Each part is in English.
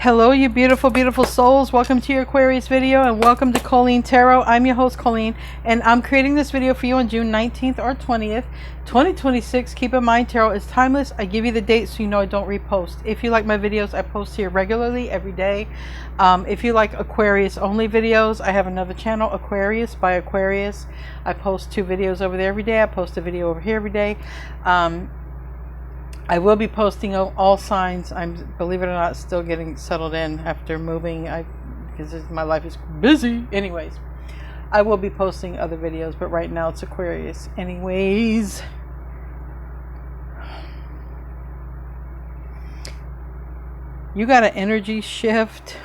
Hello, you beautiful, beautiful souls. Welcome to your Aquarius video and welcome to Colleen Tarot. I'm your host, Colleen, and I'm creating this video for you on June 19th or 20th, 2026. Keep in mind, tarot is timeless. I give you the date so you know I don't repost. If you like my videos, I post here regularly every day. If you like Aquarius only videos, I have another channel, Aquarius by Aquarius. I post 2 videos over there every day. I post a video over here every day. I will be posting all signs. I'm, believe it or not, still getting settled in after moving because my life is busy. Anyways, I will be posting other videos, but right now it's Aquarius. Anyways, you got an energy shift,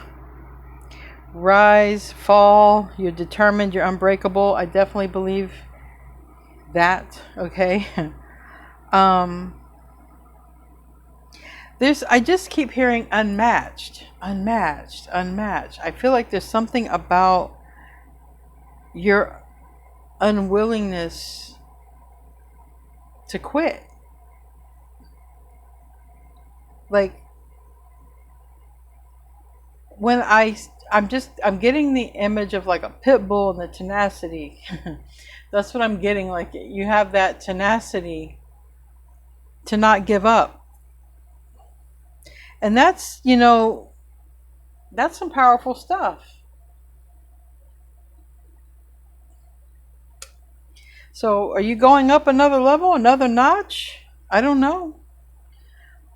rise, fall. You're determined. You're unbreakable. I definitely believe that. Okay. I just keep hearing unmatched, unmatched, unmatched. I feel like there's something about your unwillingness to quit. Like when I'm getting the image of like a pit bull and the tenacity. That's what I'm getting. Like you have that tenacity to not give up. And that's, you know, that's some powerful stuff. So are you going up another level, another notch? I don't know.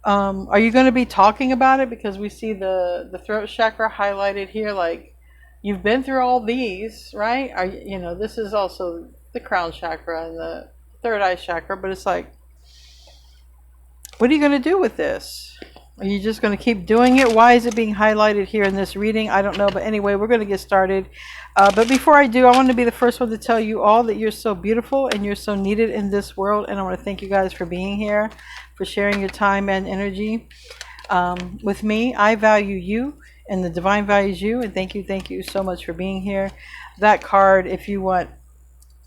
Are you going to be talking about it? Because we see the throat chakra highlighted here. Like you've been through all these, right? You know, this is also the crown chakra and the third eye chakra. But it's like, what are you going to do with this? Are you just going to keep doing it? Why is it being highlighted here in this reading? I don't know. But anyway, we're going to get started. But before I do, I want to be the first one to tell you all that you're so beautiful and you're so needed in this world. And I want to thank you guys for being here, for sharing your time and energy with me. I value you and the divine values you. And thank you so much for being here. That card, if you want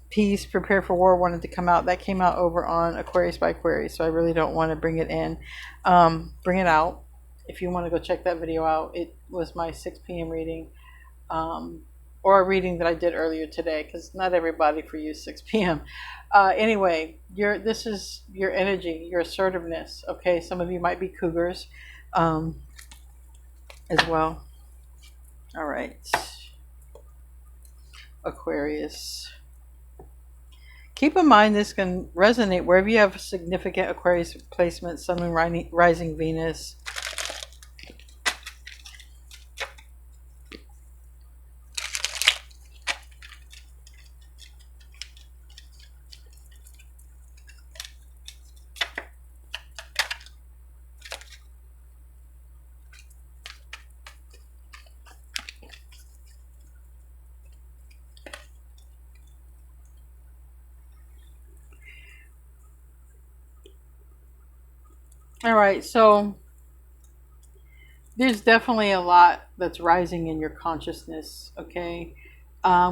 peace, prepare for war, wanted to come out. That came out over on Aquarius by Aquarius, so I really don't want to bring it in. Bring it out. If you want to go check that video out, it was my 6 p.m. reading, or a reading that I did earlier today, because not everybody for you 6 p.m. Anyway, this is your energy, your assertiveness. Okay, some of you might be cougars as well. All right, Aquarius. Keep in mind this can resonate wherever you have significant Aquarius placement, Sun, Moon, rising Venus. All right, so there's definitely a lot that's rising in your consciousness, okay?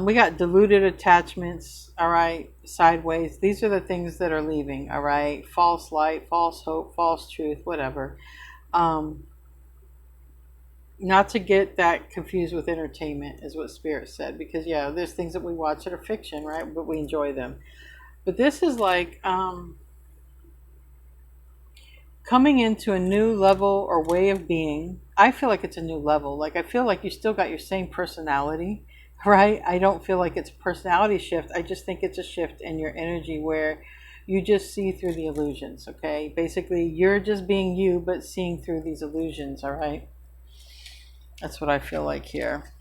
We got diluted attachments, all right, sideways. These are the things that are leaving, all right? False light, false hope, false truth, whatever. Not to get that confused with entertainment is what Spirit said, because, yeah, there's things that we watch that are fiction, right? But we enjoy them. But this is like... coming into a new level or way of being. I feel like it's a new level. Like I feel like you still got your same personality, right? I don't feel like it's a personality shift. I just think it's a shift in your energy where you just see through the illusions, okay? Basically, you're just being you, but seeing through these illusions, all right? That's what I feel like here.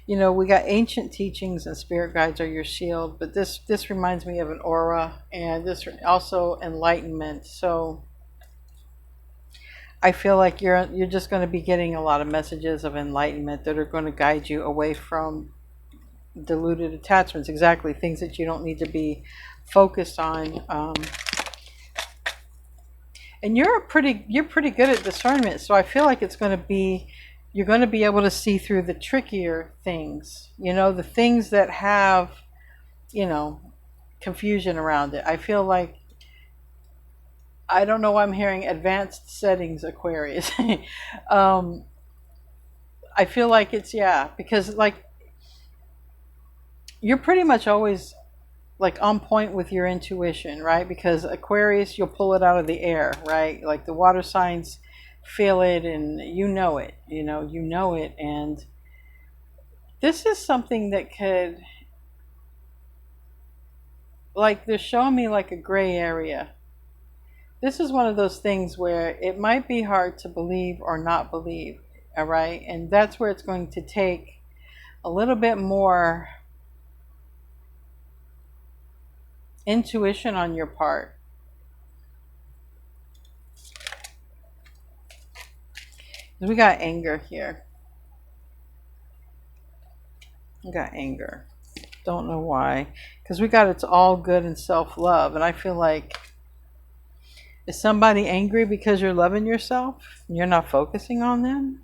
You know, we got ancient teachings and spirit guides are your shield, but this reminds me of an aura, and this also enlightenment. So I feel like you're just going to be getting a lot of messages of enlightenment that are going to guide you away from diluted attachments. Exactly, things that you don't need to be focused on. And you're pretty good at discernment, so I feel like it's going to be... you're going to be able to see through the trickier things, you know, the things that have, you know, confusion around it. I feel like, I don't know why I'm hearing advanced settings Aquarius. um, I feel like it's, yeah, because like you're pretty much always like on point with your intuition, right? Because Aquarius, you'll pull it out of the air, right? Like the water signs feel it and you know it, you know it. And this is something that could, like, they're showing me like a gray area. This is one of those things where it might be hard to believe or not believe, all right? And that's where it's going to take a little bit more intuition on your part. We got anger here. We got anger. Don't know why. Because we got it's all good and self-love. And I feel like, is somebody angry because you're loving yourself and you're not focusing on them?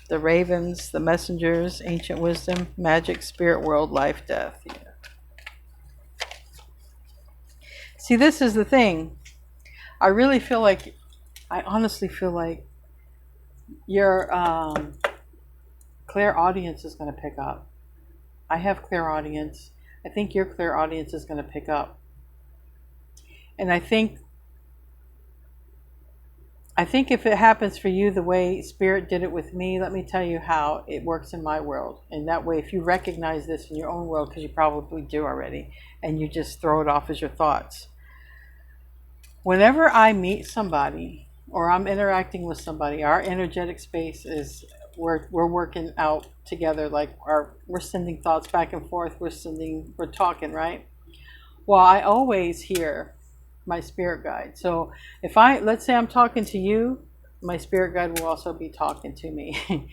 The ravens, the messengers, ancient wisdom, magic, spirit world, life, death. Yeah. See, this is the thing. I really feel like, I honestly feel like your clairaudience is going to pick up. I have clairaudience. I think your clairaudience is going to pick up. And I think if it happens for you the way Spirit did it with me, let me tell you how it works in my world. And that way, if you recognize this in your own world, because you probably do already, and you just throw it off as your thoughts. Whenever I meet somebody or I'm interacting with somebody, our energetic space is, we're working out together, like we're sending thoughts back and forth, we're talking, right? Well, I always hear my spirit guide. So if let's say I'm talking to you, my spirit guide will also be talking to me.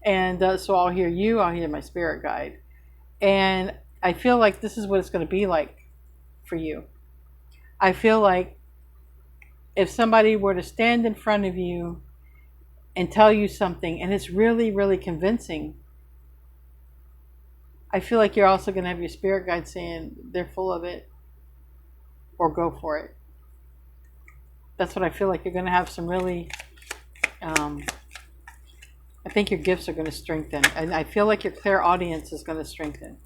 And so I'll hear you, I'll hear my spirit guide. And I feel like this is what it's going to be like for you. I feel like if somebody were to stand in front of you and tell you something and it's really, really convincing, I feel like you're also going to have your spirit guide saying they're full of it, or go for it. That's what I feel like. You're going to have some really, I think your gifts are going to strengthen. And I feel like your clairaudience is going to strengthen.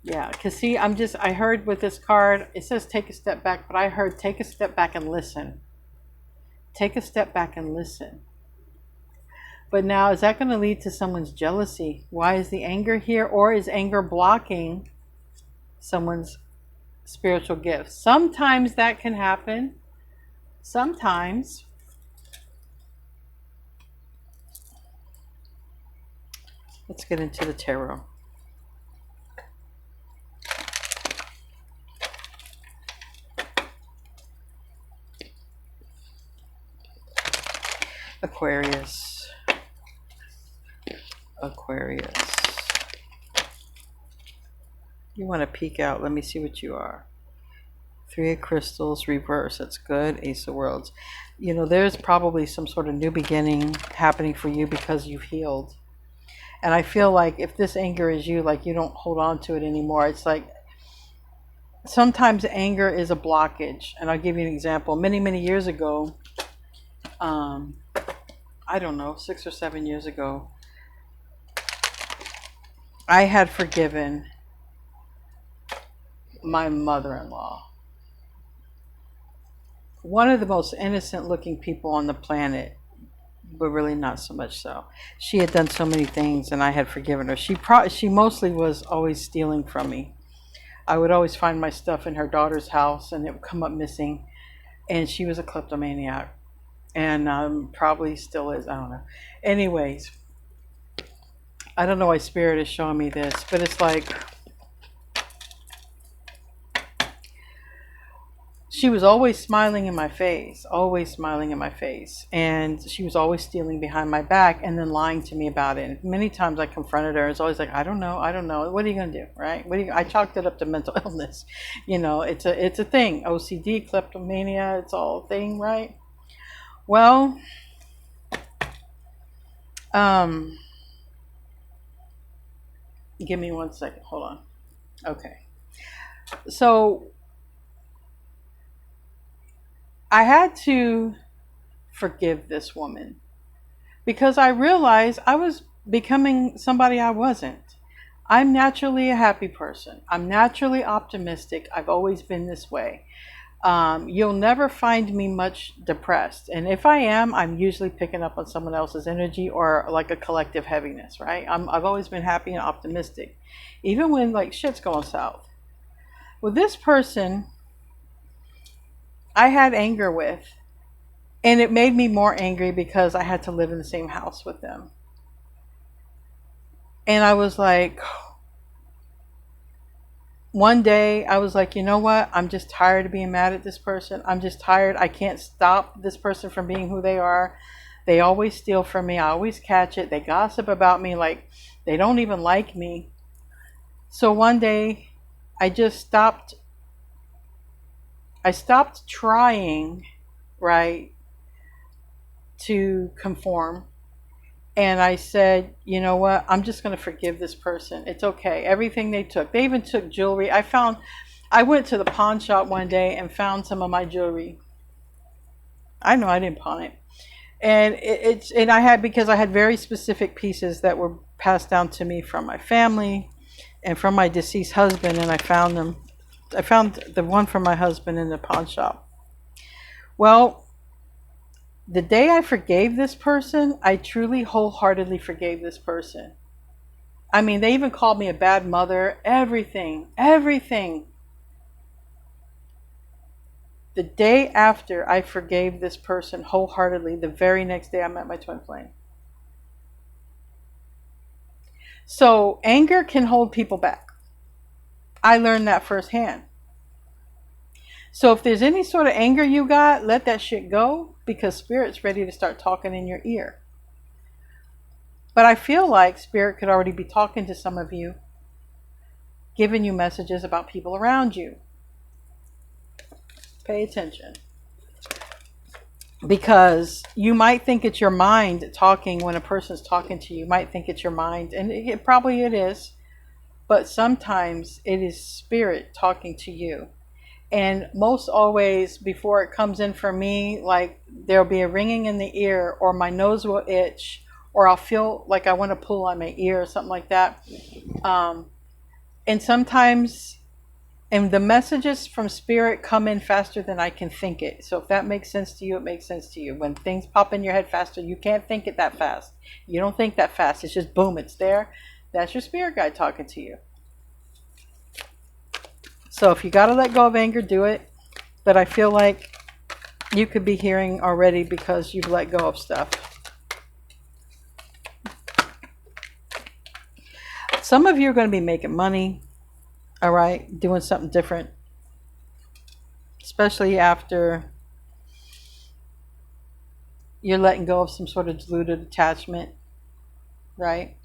Yeah, because see, I heard with this card, it says take a step back, but I heard take a step back and listen. Take a step back and listen. But now, is that going to lead to someone's jealousy? Why is the anger here? Or is anger blocking someone's spiritual gifts? Sometimes that can happen. Sometimes. Let's get into the tarot. Aquarius. Aquarius. You want to peek out. Let me see what you are. Three of Crystals, reverse. That's good. Ace of Worlds. There's probably some sort of new beginning happening for you because you've healed. And I feel like if this anger is you, like you don't hold on to it anymore. It's like sometimes anger is a blockage. And I'll give you an example. Many, many years ago, I don't know, 6 or 7 years ago, I had forgiven my mother-in-law. One of the most innocent looking people on the planet, but really not so much so. She had done so many things and I had forgiven her. She mostly was always stealing from me. I would always find my stuff in her daughter's house and it would come up missing. And she was a kleptomaniac. And probably still is. I don't know. Anyways, I don't know why Spirit is showing me this, but it's like she was always smiling in my face, and she was always stealing behind my back and then lying to me about it. And many times I confronted her. It's always like, I don't know. What are you gonna do, right? I chalked it up to mental illness. It's a thing. OCD, kleptomania, it's all a thing, right? Well, Give me 1 second. Hold on. Okay. So I had to forgive this woman because I realized I was becoming somebody I wasn't. I'm naturally a happy person. I'm naturally optimistic. I've always been this way. You'll never find me much depressed. And if I am, I'm usually picking up on someone else's energy or like a collective heaviness, right? I've always been happy and optimistic, even when like shit's going south. With this person, I had anger with, and it made me more angry because I had to live in the same house with them. And I was like, one day I was like, you know what? I'm just tired of being mad at this person. I'm just tired. I can't stop this person from being who they are. They always steal from me. I always catch it. They gossip about me like they don't even like me. So one day I just stopped. I stopped trying, right, to conform. And I said, you know what? I'm just going to forgive this person. It's okay. Everything they took. They even took jewelry. I went to the pawn shop one day and found some of my jewelry. I know I didn't pawn it. And and I had, because I had very specific pieces that were passed down to me from my family and from my deceased husband, and I found them. I found the one from my husband in the pawn shop. Well, the day I forgave this person, I truly wholeheartedly forgave this person. I mean, they even called me a bad mother, everything, everything. The day after I forgave this person wholeheartedly, the very next day I met my twin flame. So anger can hold people back. I learned that firsthand. So if there's any sort of anger you got, let that shit go, because Spirit's ready to start talking in your ear. But I feel like Spirit could already be talking to some of you, giving you messages about people around you. Pay attention. Because you might think it's your mind talking when a person's talking to you. You might think it's your mind, and probably it is. But sometimes it is Spirit talking to you. And most always, before it comes in for me, like there'll be a ringing in the ear, or my nose will itch, or I'll feel like I want to pull on my ear or something like that. And sometimes, and the messages from Spirit come in faster than I can think it. So if that makes sense to you, it makes sense to you. When things pop in your head faster, you can't think it that fast. You don't think that fast. It's just boom, it's there. That's your spirit guide talking to you. So if you got to let go of anger, do it. But I feel like you could be hearing already because you've let go of stuff. Some of you are going to be making money, all right, doing something different, especially after you're letting go of some sort of diluted attachment, right?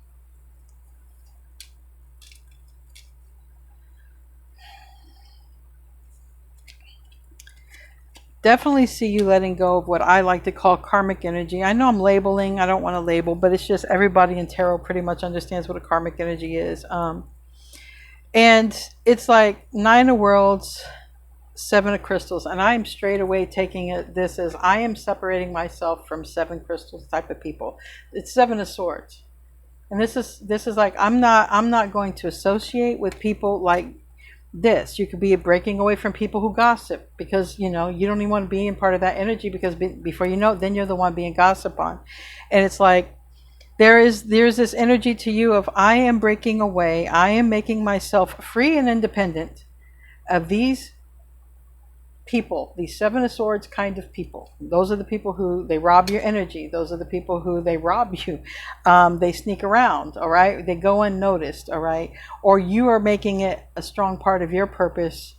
Definitely see you letting go of what I like to call karmic energy. I know I'm labeling, I don't want to label, but it's just everybody in tarot pretty much understands what a karmic energy is. And it's like 9 of Worlds, 7 of Crystals, and I am straight away taking this as I am separating myself from 7 crystals type of people. It's 7 of Swords. And this is like I'm not going to associate with people like this. You could be breaking away from people who gossip, because you don't even want to be in part of that energy, because before you know it, then you're the one being gossiped on. And it's like there's this energy to you of I am breaking away, I am making myself free and independent of these people, these 7 of Swords kind of people. Those are the people who they rob your energy. Those are the people who they rob you. They sneak around, all right? They go unnoticed, all right? Or you are making it a strong part of your purpose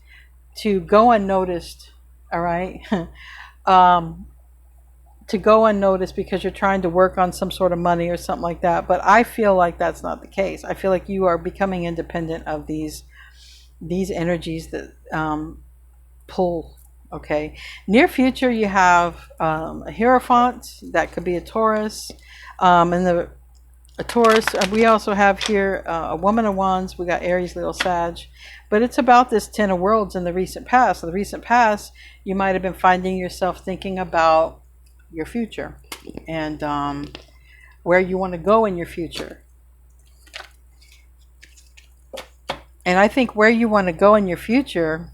to go unnoticed, all right? To go unnoticed because you're trying to work on some sort of money or something like that. But I feel like that's not the case. I feel like you are becoming independent of these energies that pull. Okay, near future you have a Hierophant, that could be a Taurus, and a Taurus. We also have here a Woman of Wands. We got Aries, Leo, Sag. But it's about this Ten of Worlds in the recent past. So the recent past, you might have been finding yourself thinking about your future and where you want to go in your future. And I think where you want to go in your future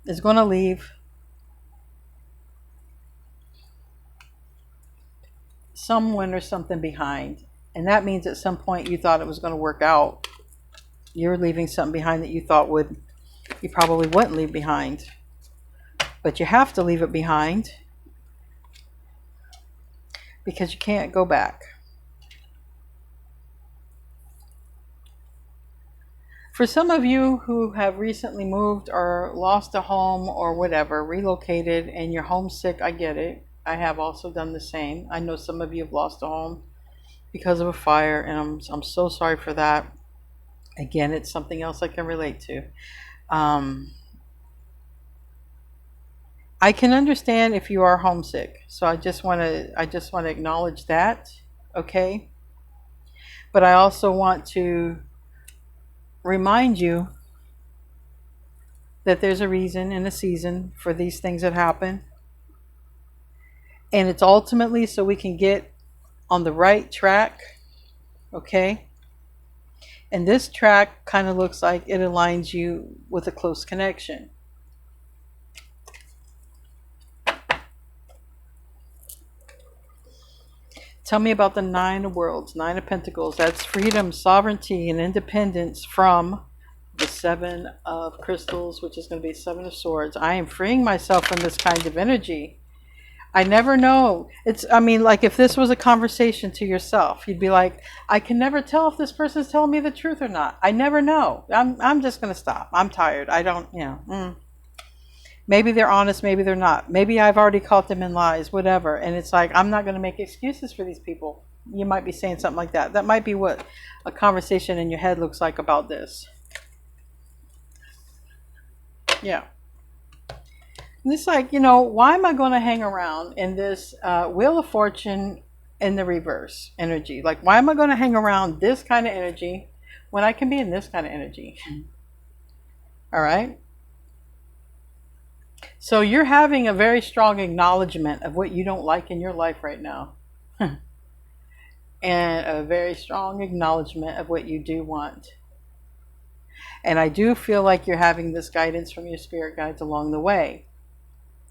is going to leave someone or something behind. And that means at some point you thought it was going to work out. You're leaving something behind that you thought you probably wouldn't leave behind. But you have to leave it behind because you can't go back. For some of you who have recently moved or lost a home or whatever, relocated, and you're homesick, I get it. I have also done the same. I know some of you have lost a home because of a fire, and I'm so sorry for that. Again, it's something else I can relate to. I can understand if you are homesick, so I just want to acknowledge that, okay? But I also want to remind you that there's a reason and a season for these things that happen. And it's ultimately so we can get on the right track, okay? And this track kind of looks like it aligns you with a close connection. Tell me about the Nine of Worlds, Nine of Pentacles. That's freedom, sovereignty, and independence from the Seven of Crystals, which is going to be Seven of Swords. I am freeing myself from this kind of energy. I never know. I mean, like if this was a conversation to yourself, you'd be like, I can never tell if this person's telling me the truth or not. I never know. I'm just going to stop. I'm tired. I don't, Maybe they're honest, maybe they're not. Maybe I've already caught them in lies, whatever. And it's like, I'm not going to make excuses for these people. You might be saying something like that. That might be what a conversation in your head looks like about this. Yeah. And it's like, why am I going to hang around in this Wheel of Fortune in the reverse energy? Like, why am I going to hang around this kind of energy when I can be in this kind of energy? All right. So you're having a very strong acknowledgement of what you don't like in your life right now. And a very strong acknowledgement of what you do want. And I do feel like you're having this guidance from your spirit guides along the way.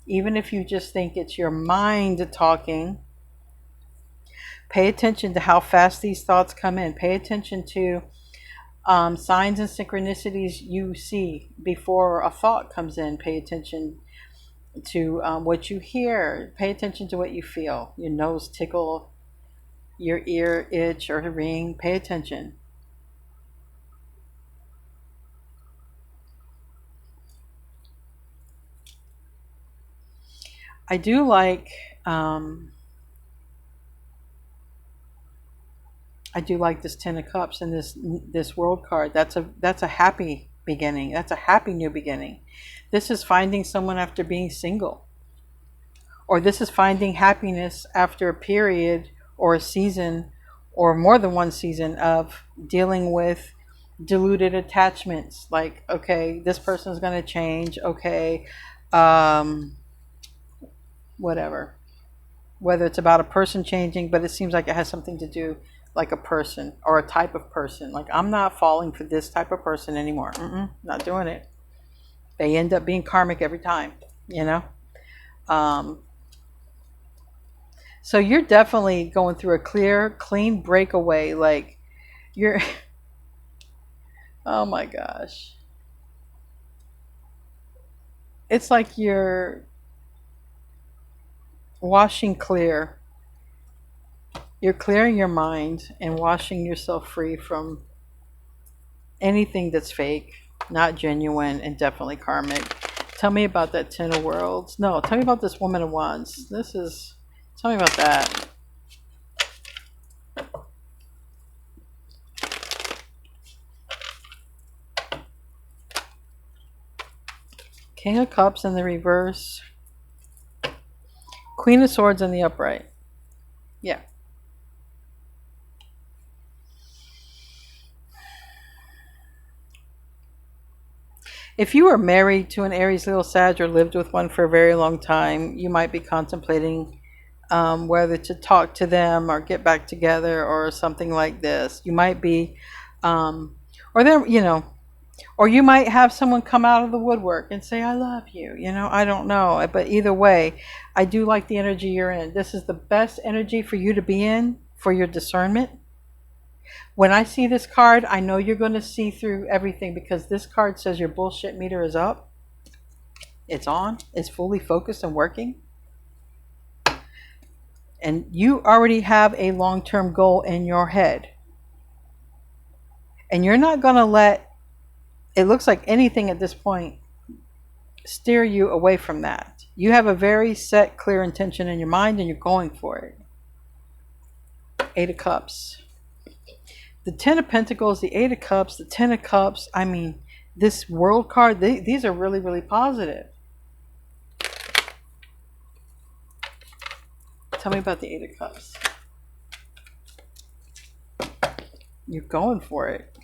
Even if you just think it's your mind talking, pay attention to how fast these thoughts come in. Pay attention to signs and synchronicities you see before a thought comes in. Pay attention to what you hear. Pay attention to what you feel. Your nose tickle, your ear itch or ring. Pay attention. I do like this Ten of Cups and this World card. That's a happy beginning. That's a happy new beginning. This is finding someone after being single. Or this is finding happiness after a period or a season or more than one season of dealing with diluted attachments. Like, okay, this person's going to change. Okay, whatever. Whether it's about a person changing, but it seems like it has something to do like a person or a type of person. Like, I'm not falling for this type of person anymore. Not doing it. They end up being karmic every time, So you're definitely going through a clean breakaway. Like, you're, oh my gosh. It's like you're washing clear. You're clearing your mind and washing yourself free from anything that's fake, not genuine, and definitely karmic. Tell me about that Ten of Worlds. No, tell me about this Woman of Wands. Tell me about that. King of Cups in the reverse. Queen of Swords in the upright. Yeah. If you were married to an Aries Leo Sag or lived with one for a very long time, you might be contemplating whether to talk to them or get back together or something like this. You might be, or there, or you might have someone come out of the woodwork and say, I love you. I don't know. But either way, I do like the energy you're in. This is the best energy for you to be in for your discernment. When I see this card, I know you're going to see through everything, because this card says your bullshit meter is up. It's on. It's fully focused and working. And you already have a long-term goal in your head. And you're not going to let, it looks like, anything at this point steer you away from that. You have a very set, clear intention in your mind, and you're going for it. Eight of Cups. The Ten of Pentacles, the Eight of Cups, the Ten of Cups. I mean, this World card, these are really, really positive. Tell me about the Eight of Cups. You're going for it.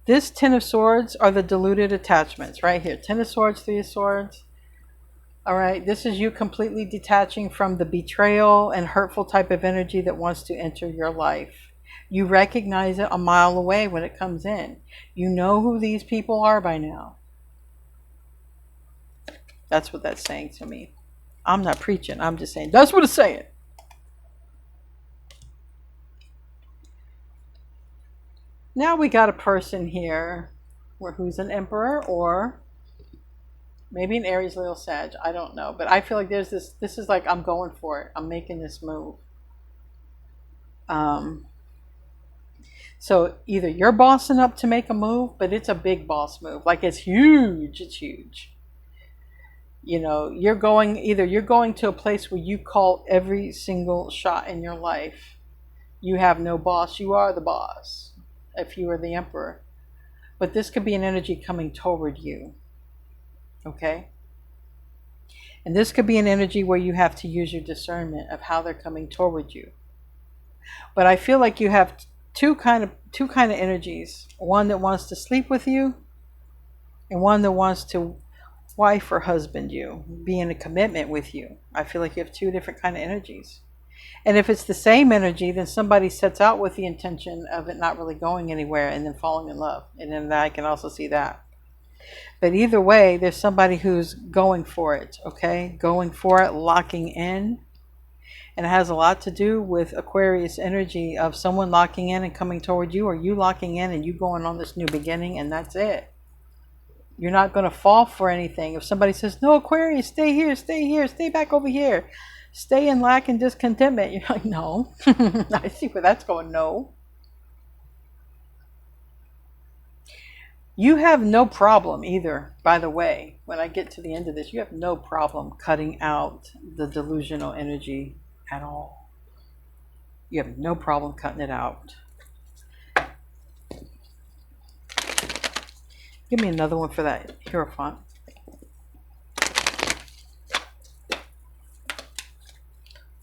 This Ten of Swords are the diluted attachments right here. Ten of Swords, Three of Swords. All right, this is you completely detaching from the betrayal and hurtful type of energy that wants to enter your life. You recognize it a mile away when it comes in. You know who these people are by now. That's what that's saying to me. I'm not preaching. I'm just saying. That's what it's saying. Now we got a person here who's an Emperor, or maybe an Aries, Leo, Sag. I don't know. But I feel like there's this is like, I'm going for it. I'm making this move. So either you're bossing up to make a move, but it's a big boss move. Like, it's huge. It's huge. You're going to a place where you call every single shot in your life. You have no boss. You are the boss if you are the Emperor. But this could be an energy coming toward you. Okay? And this could be an energy where you have to use your discernment of how they're coming toward you. But I feel like you have two kind of energies. One that wants to sleep with you, and one that wants to wife or husband you, be in a commitment with you. I feel like you have two different kind of energies. And if it's the same energy, then somebody sets out with the intention of it not really going anywhere and then falling in love. And then I can also see that. But either way, there's somebody who's going for it, okay? Going for it, locking in. And it has a lot to do with Aquarius energy of someone locking in and coming toward you, or you locking in and you going on this new beginning, and that's it. You're not going to fall for anything. If somebody says, no, Aquarius, stay here, stay back over here, stay in lack and discontentment, you're like, no. I see where that's going. No. You have no problem either, by the way, when I get to the end of this, you have no problem cutting out the delusional energy at all. You have no problem cutting it out. Give me another one for that Hierophant.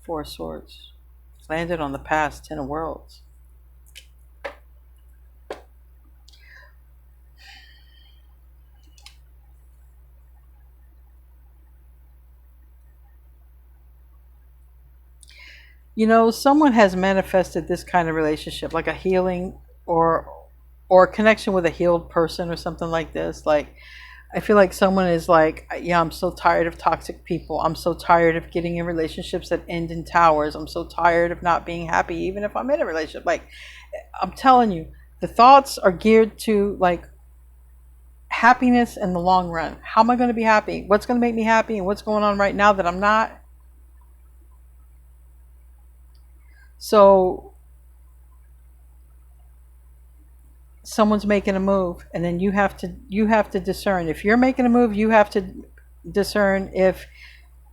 Four of Swords. Landed on the past. Ten of Worlds. Someone has manifested this kind of relationship, like a healing or a connection with a healed person or something like this. Like, I feel like someone is like, yeah, I'm so tired of toxic people. I'm so tired of getting in relationships that end in towers. I'm so tired of not being happy, even if I'm in a relationship. Like, I'm telling you, the thoughts are geared to like happiness in the long run. How am I going to be happy? What's going to make me happy? And what's going on right now that I'm not? So someone's making a move, and then you have to discern. If you're making a move, you have to discern if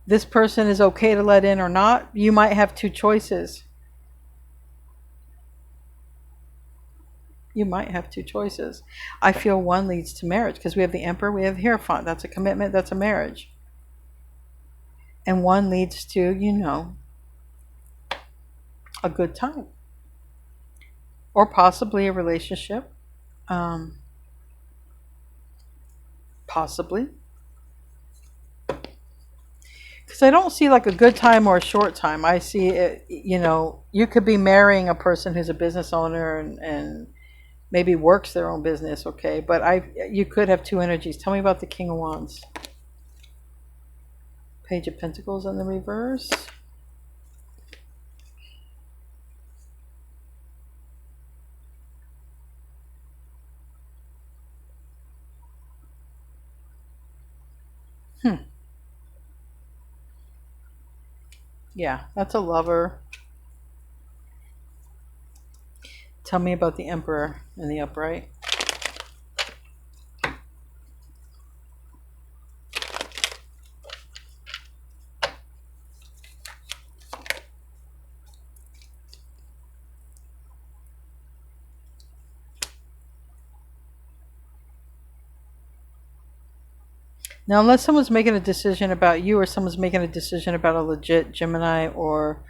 this person is okay to let in or not. You might have two choices. You might have two choices. I feel one leads to marriage, because we have the Emperor, we have the Hierophant. That's a commitment, that's a marriage. And one leads to, a good time. Or possibly a relationship. Possibly. Because I don't see like a good time or a short time. I see it, you could be marrying a person who's a business owner and maybe works their own business, okay? But you could have two energies. Tell me about the King of Wands. Page of Pentacles in the reverse. Yeah, that's a lover. Tell me about the Emperor in the upright. Now, unless someone's making a decision about you or someone's making a decision about a legit Gemini or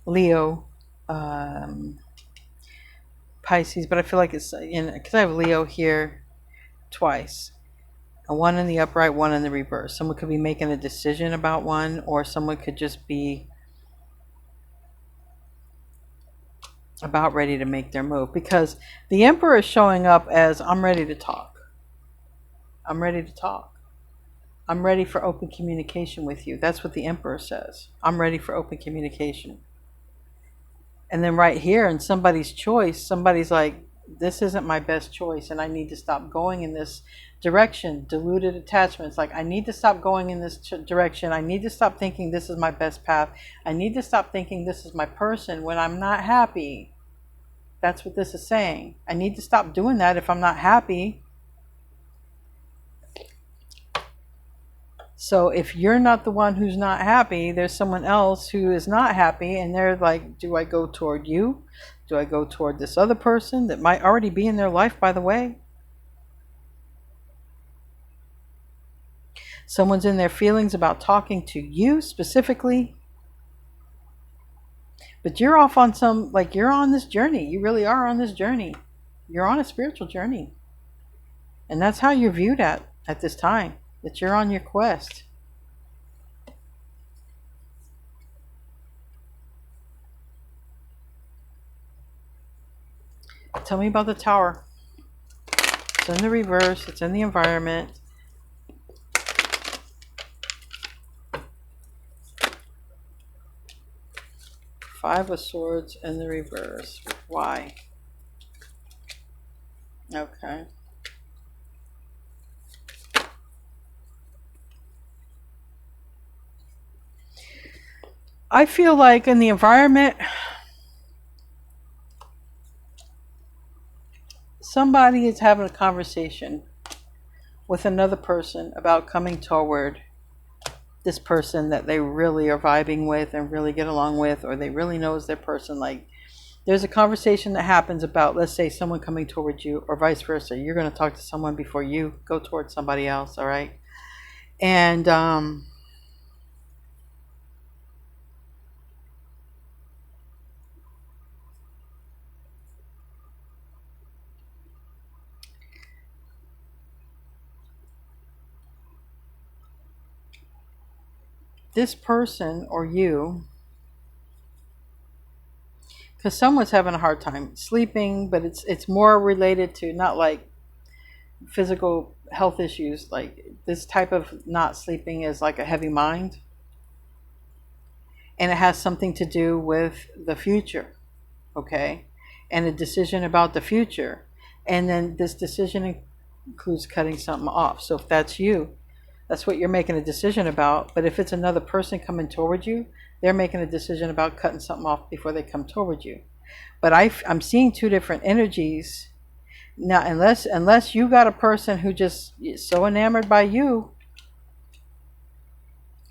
Leo, Pisces, but I feel like it's because I have Leo here twice. One in the upright, one in the reverse. Someone could be making a decision about one, or someone could just be about ready to make their move. Because the Emperor is showing up as, I'm ready to talk. I'm ready to talk. I'm ready for open communication with you. That's what the Emperor says. I'm ready for open communication. And then right here in somebody's choice, somebody's like, this isn't my best choice and I need to stop going in this direction. Diluted attachments. Like, I need to stop going in this direction. I need to stop thinking this is my best path. I need to stop thinking this is my person when I'm not happy. That's what this is saying. I need to stop doing that if I'm not happy. So if you're not the one who's not happy, there's someone else who is not happy, and they're like, do I go toward you? Do I go toward this other person that might already be in their life, by the way? Someone's in their feelings about talking to you specifically. But you're off on you're on this journey. You really are on this journey. You're on a spiritual journey. And that's how you're viewed at this time. That you're on your quest. Tell me about the Tower. It's in the reverse. It's in the environment. Five of Swords in the reverse. Why? Okay. I feel like in the environment, somebody is having a conversation with another person about coming toward this person that they really are vibing with and really get along with, or they really know is their person. Like, there's a conversation that happens about, let's say, someone coming towards you, or vice versa. You're going to talk to someone before you go towards somebody else, all right? And this person or you, because someone's having a hard time sleeping, but it's more related to not like physical health issues. Like, this type of not sleeping is like a heavy mind, and it has something to do with the future, okay, and a decision about the future. And then this decision includes cutting something off. So if that's you, that's what you're making a decision about. But if it's another person coming toward you, they're making a decision about cutting something off before they come toward you. But I'm seeing two different energies. Now, unless you got a person who just is so enamored by you,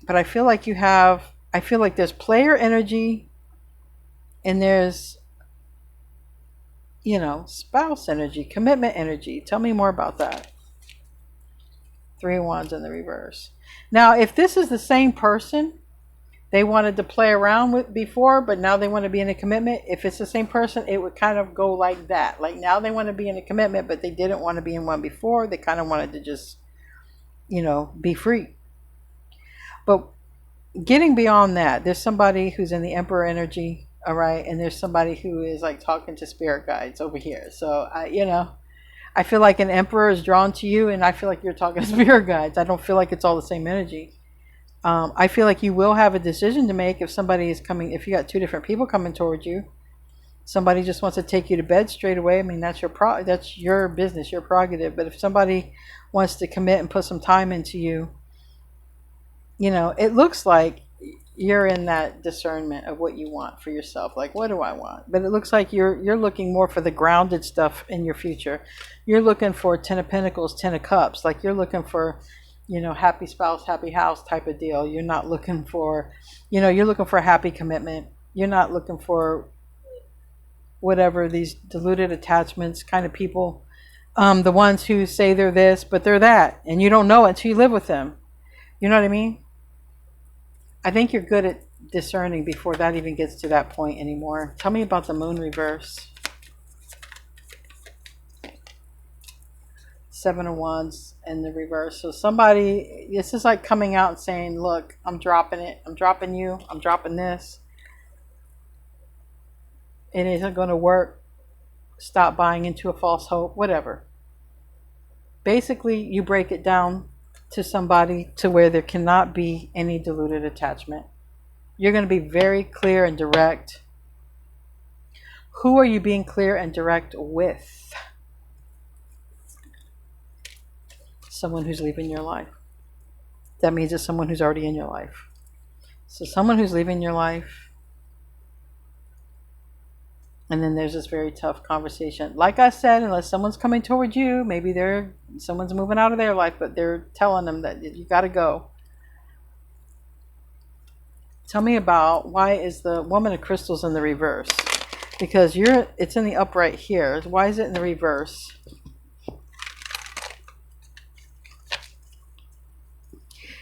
but I feel like there's player energy and there's, spouse energy, commitment energy. Tell me more about that. Three of Wands in the reverse. Now, if this is the same person, they wanted to play around with before, but now they want to be in a commitment. If it's the same person, it would kind of go like that. Like now they want to be in a commitment, but they didn't want to be in one before. They kind of wanted to just, be free. But getting beyond that, there's somebody who's in the Emperor energy, all right, and there's somebody who is like talking to spirit guides over here. So I feel like an Emperor is drawn to you, and I feel like you're talking to spirit guides. I don't feel like it's all the same energy. I feel like you will have a decision to make if somebody is coming. If you got two different people coming towards you, somebody just wants to take you to bed straight away. I mean, that's your business, your prerogative. But if somebody wants to commit and put some time into you, it looks like you're in that discernment of what you want for yourself. Like, what do I want? But it looks like you're looking more for the grounded stuff in your future. You're looking for 10 of Pentacles, 10 of Cups. Like you're looking for, happy spouse, happy house type of deal. You're not looking for, you're looking for a happy commitment. You're not looking for whatever these diluted attachments kind of people. The ones who say they're this, but they're that. And you don't know it until you live with them. You know what I mean? I think you're good at discerning before that even gets to that point anymore. Tell me about the moon reverse. 7 of Wands in the reverse. So somebody, this is like coming out and saying, look, I'm dropping it. I'm dropping you. I'm dropping this. It isn't going to work. Stop buying into a false hope. Whatever. Basically, you break it down to somebody to where there cannot be any diluted attachment. You're going to be very clear and direct. Who are you being clear and direct with? Someone who's leaving your life. That means it's someone who's already in your life. So someone who's leaving your life. And then there's this very tough conversation. Like I said, unless someone's coming towards you, maybe someone's moving out of their life, but they're telling them that you got to go. Tell me about why is the Woman of Crystals in the reverse? Because it's in the upright here. Why is it in the reverse?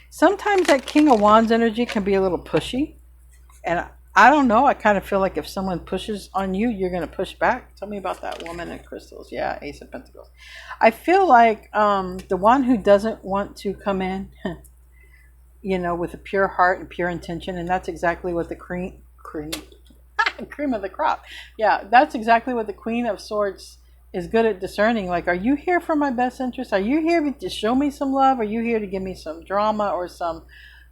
Sometimes that King of Wands energy can be a little pushy. And I don't know. I kind of feel like if someone pushes on you, you're going to push back. Tell me about that Woman in Crystals. Yeah, Ace of Pentacles. I feel like the one who doesn't want to come in, with a pure heart and pure intention, and that's exactly what the cream of the crop. Yeah, that's exactly what the Queen of Swords is good at discerning. Like, are you here for my best interest? Are you here to show me some love? Are you here to give me some drama or some,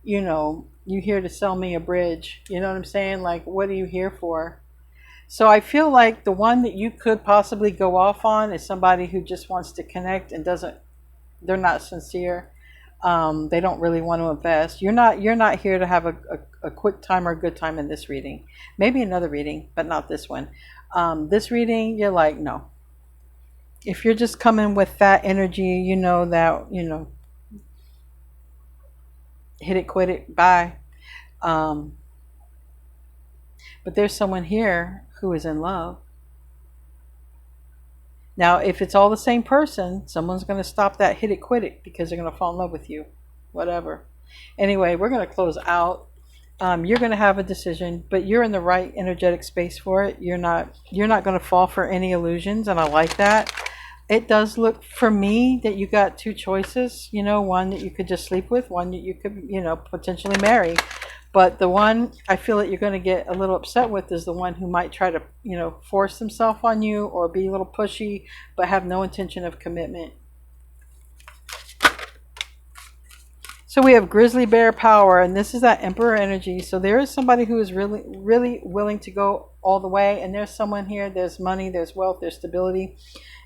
you here to sell me a bridge? You know what I'm saying? Like, what are you here for? So I feel like the one that you could possibly go off on is somebody who just wants to connect and they're not sincere. They don't really want to invest. You're not here to have a quick time or a good time in this reading. Maybe another reading, but not this one. This reading, you're like, no. If you're just coming with that energy, hit it, quit it, bye. But there's someone here who is in love. Now, if it's all the same person, someone's going to stop that hit it, quit it because they're going to fall in love with you. Whatever. Anyway, we're going to close out. You're going to have a decision, but you're in the right energetic space for it. You're not going to fall for any illusions, and I like that. It does look for me that you got two choices, one that you could just sleep with, one that you could, potentially marry. But the one I feel that you're going to get a little upset with is the one who might try to, force himself on you or be a little pushy, but have no intention of commitment. So we have grizzly bear power, and this is that Emperor energy. So there is somebody who is really, really willing to go all the way. And there's someone here, there's money, there's wealth, there's stability.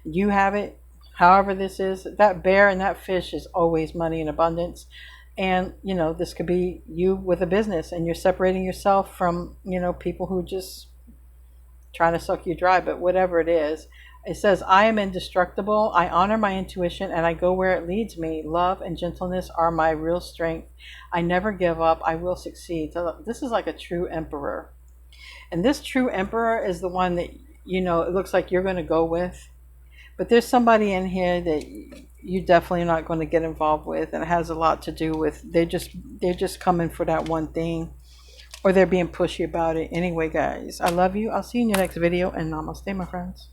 You have it, however this is. That bear and that fish is always money and abundance. And, this could be you with a business and you're separating yourself from, people who just trying to suck you dry. But whatever it is, it says, I am indestructible. I honor my intuition and I go where it leads me. Love and gentleness are my real strength. I never give up. I will succeed. So this is like a true emperor. And this true emperor is the one that, it looks like you're going to go with. But there's somebody in here that you definitely are not going to get involved with, and it has a lot to do with they're just coming for that one thing. or they're being pushy about it. Anyway, guys, I love you. I'll see you in your next video, and namaste, my friends.